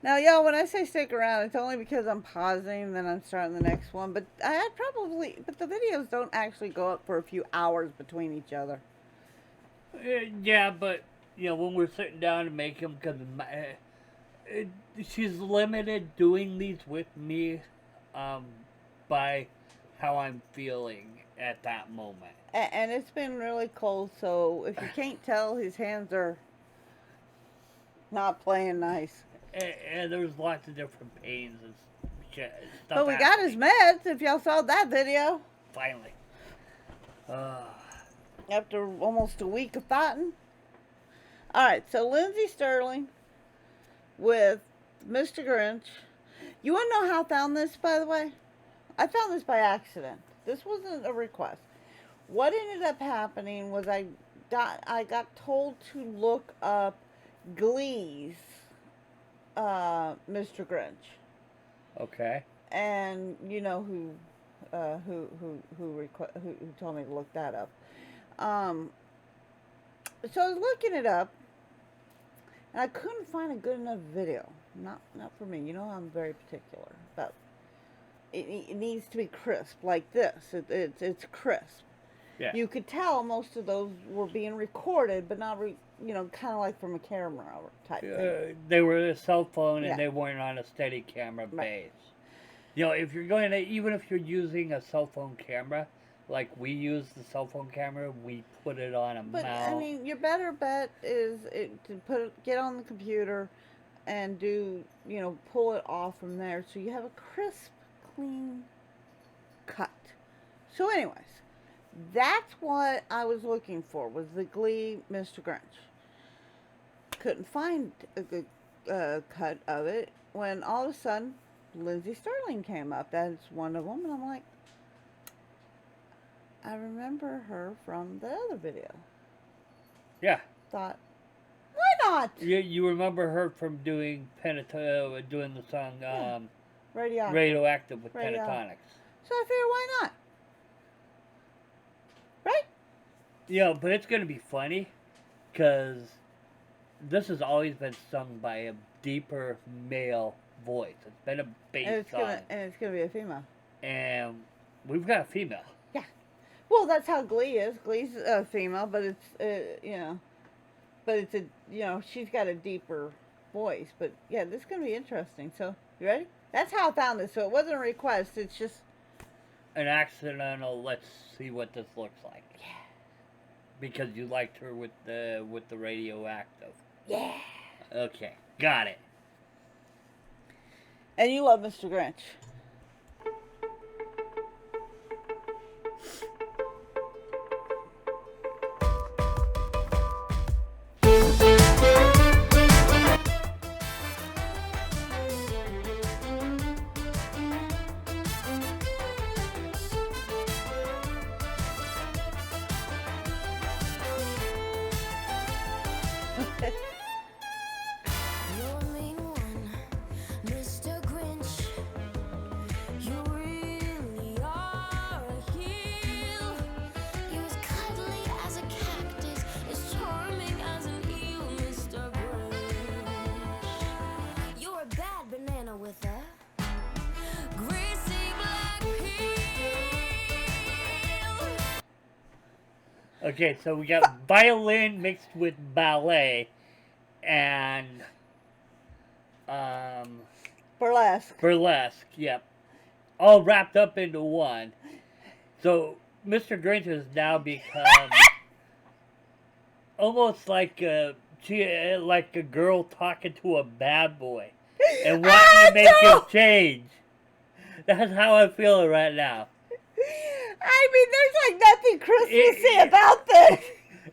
Now, y'all, when I say stick around, it's only because I'm pausing and then I'm starting the next one. But but the videos don't actually go up for a few hours between each other. Yeah, but when we're sitting down to make them, because she's limited doing these with me, um, by how I'm feeling at that moment. And it's been really cold, so if you can't tell, his hands are not playing nice. And there's lots of different pains and stuff But we got his happening. meds, if y'all saw that video. Finally. Uh, After almost a week of fighting. Alright, so Lindsey Stirling with Mr. Grinch. You want to know how I found this, by the way? I found this by accident. This wasn't a request. What ended up happening was I got told to look up Glee's Mr. Grinch. okay. And you know who told me to look that up. So I was looking it up, and I couldn't find a good enough video. Not for me. You know I'm very particular about. It needs to be crisp like this. It's crisp. Yeah. You could tell most of those were being recorded, but not kind of like from a camera type thing. They were a cell phone and Yeah. they weren't on a steady camera Right. base. If you're going to, even if you're using a cell phone camera, like we use the cell phone camera, we put it on a But mount. I mean, your better bet is to get on the computer and pull it off from there, so you have a crisp, clean cut. So, anyways, that's what I was looking for, was the Glee Mr. Grinch. Couldn't find a good cut of it when all of a sudden Lindsey Stirling came up. That's one of them, and I'm like, I remember her from the other video. Yeah. Thought, why not? You remember her from doing doing the song Radioactive with Pentatonics. So I figured, why not? Right? But it's going to be funny because this has always been sung by a deeper male voice. It's been a bass song. And it's gonna be a female. And we've got a female. Yeah. Well, that's how Glee is. Glee's a female, but it's but it's she's got a deeper voice. But yeah, this is gonna be interesting. So you ready? That's how I found this. So it wasn't a request. It's just an accidental. Let's see what this looks like. Yeah. Because you liked her with the Radioactive. Yeah. Okay, got it. And you love Mr. Grinch. You're a mean one, Mr. Grinch. You really are a heel. You're as cuddly as a cactus, as charming as an eel, Mr. Grinch. You're a bad banana with a greasy black peel. Okay, so we got violin mixed with ballet and Burlesque. Yep, all wrapped up into one. So Mr. Grinch has now become almost like a girl talking to a bad boy and wanting to make him change. That's how I'm feeling right now. I mean, there's like nothing Christmassy about this.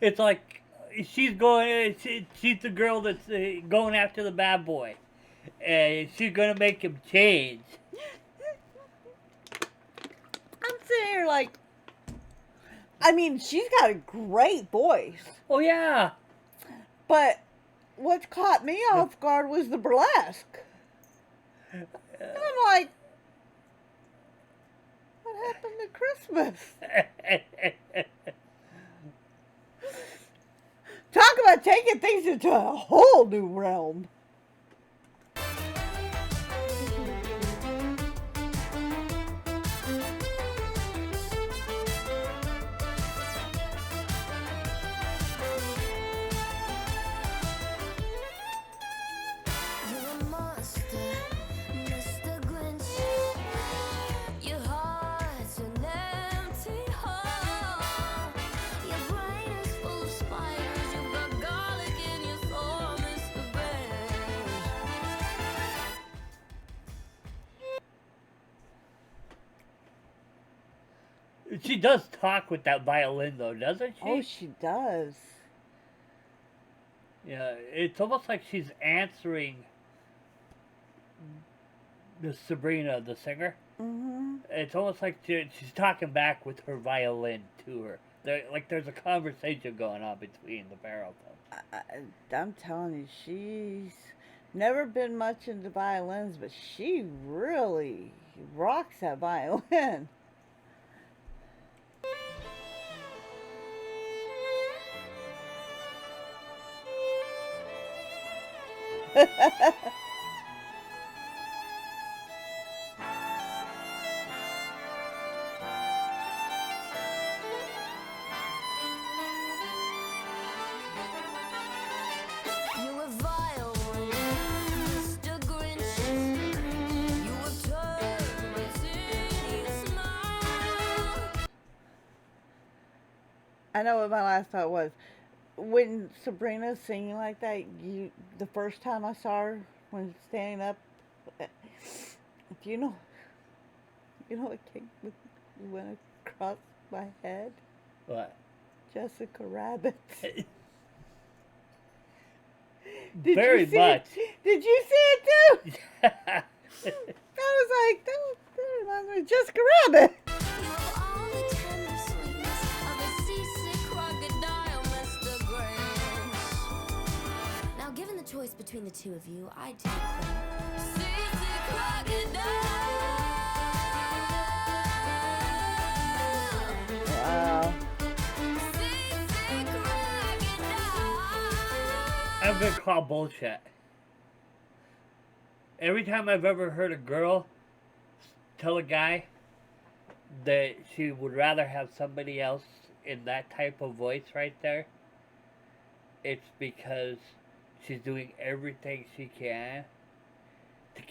It's like she's the girl that's going after the bad boy, and she's gonna make him change. I'm sitting here like, I mean, she's got a great voice, Oh yeah. but what caught me off guard was the burlesque. And I'm like, what happened to Christmas? Talk about taking things into a whole new realm. She does talk with that violin, though, doesn't she? Oh, she does. Yeah, it's almost like she's answering the Sabrina, the singer. Mm-hmm. It's almost like she's talking back with her violin to her. There's a conversation going on between the pair of them. I'm telling you, she's never been much into violins, but she really rocks that violin. You were vile, Mr. Grinch. You have turned my city to smile. I know what my last thought was. When Sabrina's singing like that, the first time I saw her when standing up, do you know what went across my head? What? Jessica Rabbit. Very you see much. Did you see it too? I was like, that reminds me of Jessica Rabbit. You have all the tender sweetness of a seasick crocodile, Mr. Grinch. Now, given the choice between the two of you, I take the seasick crocodile. Wow. Seasick crocodile. I'm gonna call bullshit. Every time I've ever heard a girl tell a guy that she would rather have somebody else in that type of voice right there, it's because she's doing everything she can to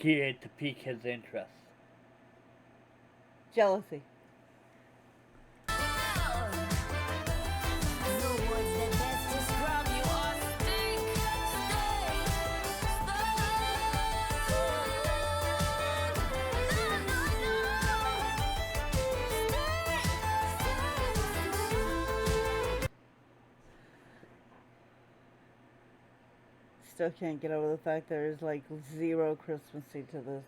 pique his interest. Jealousy. The words that best describe you are stink, Still can't get over the fact there's like zero Christmassy to this.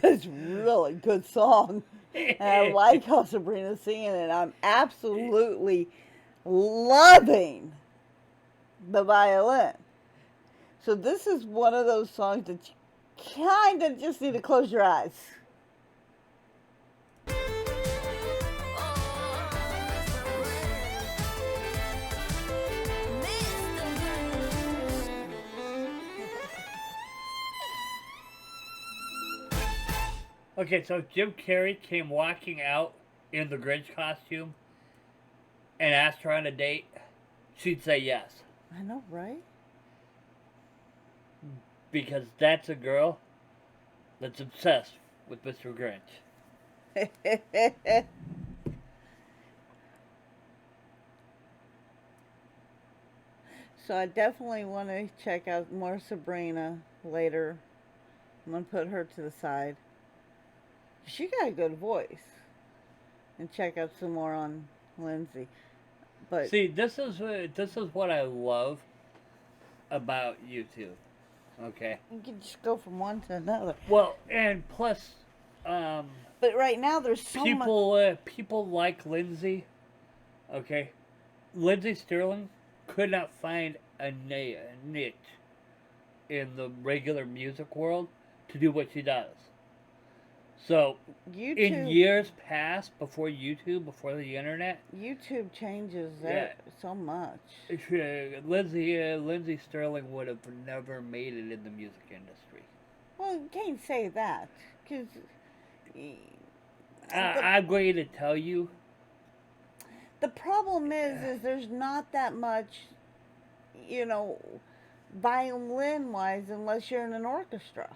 It's a really good song. And I like how Sabrina's singing it. I'm absolutely loving the violin. So this is one of those songs that you kind of just need to close your eyes. Okay, so if Jim Carrey came walking out in the Grinch costume and asked her on a date, she'd say yes. I know, right? Because that's a girl that's obsessed with Mr. Grinch. So I definitely want to check out more Sabrina later. I'm going to put her to the side. She got a good voice. And check out some more on Lindsey. But See, this is what I love about YouTube. Okay. you can just go from one to another. Well, and plus, But right now there's so much. people like Lindsey. Okay, Lindsey Stirling could not find a niche in the regular music world to do what she does. So, in YouTube, years past, before YouTube, before the internet, YouTube changes Yeah. so much. Lindsey Stirling would have never made it in the music industry. Well, you can't say that. Because I'm going to tell you, the problem is there's not that much, violin-wise, unless you're in an orchestra.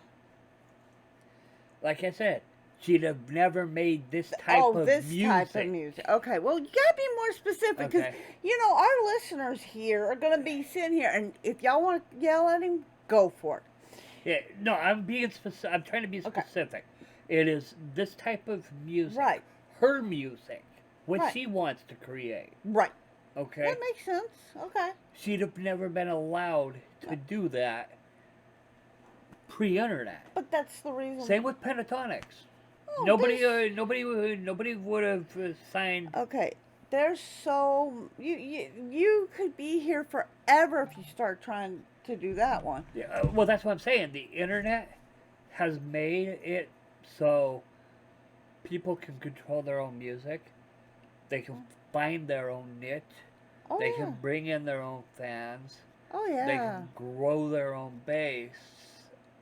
like I said, she'd have never made this type of this music. type of music. Okay, well, you gotta be more specific because Okay. Our listeners here are gonna be sitting here, and if y'all want to yell at him, go for it. Yeah, no, I'm being specific. I'm trying to be Okay. specific. It is this type of music. Right. Her music. What Right. she wants to create. Right. Okay? That makes sense. Okay. She'd have never been allowed to do that pre-internet. But that's the reason. Same with Pentatonics. Oh, nobody there's- would have signed. Okay. There's so you could be here forever if you start trying to do that one. Yeah, well, that's what I'm saying. The internet has made it so people can control their own music. They can find their own niche. Oh They yeah. can bring in their own fans. Oh yeah. They can grow their own base,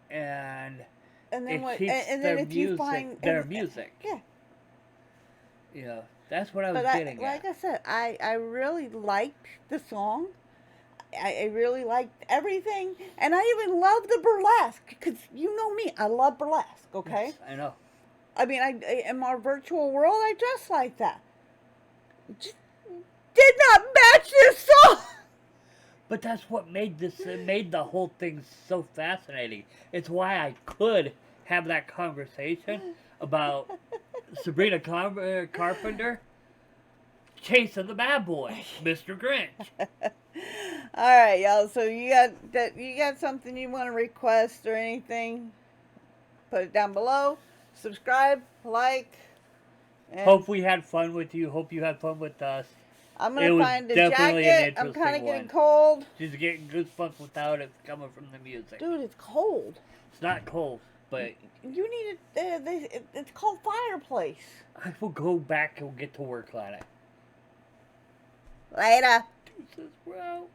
and and then it what? keeps And their then if music. you find Their music. Yeah. You know, that's what I was But getting like at. I said, I really liked the song. I really liked everything, and I even love the burlesque because you know me, I love burlesque. Okay. Yes, I know. I mean, I in my virtual world, I dress like that. It just did not match this song. But that's what made made the whole thing so fascinating. It's why I could have that conversation about Sabrina Carpenter chasing the bad boy, Mr. Grinch. All right, y'all. So you got that? You got something you want to request or anything? Put it down below. Subscribe, like. And Hope we had fun with you. Hope you had fun with us. I'm it gonna was find a definitely an jacket. I'm interesting kind of getting one. cold. She's getting goosebumps without it coming from the music. Dude, it's cold. It's not cold, but You need it's called fireplace. I will go back and get to work on it. Later. Deuces, bro.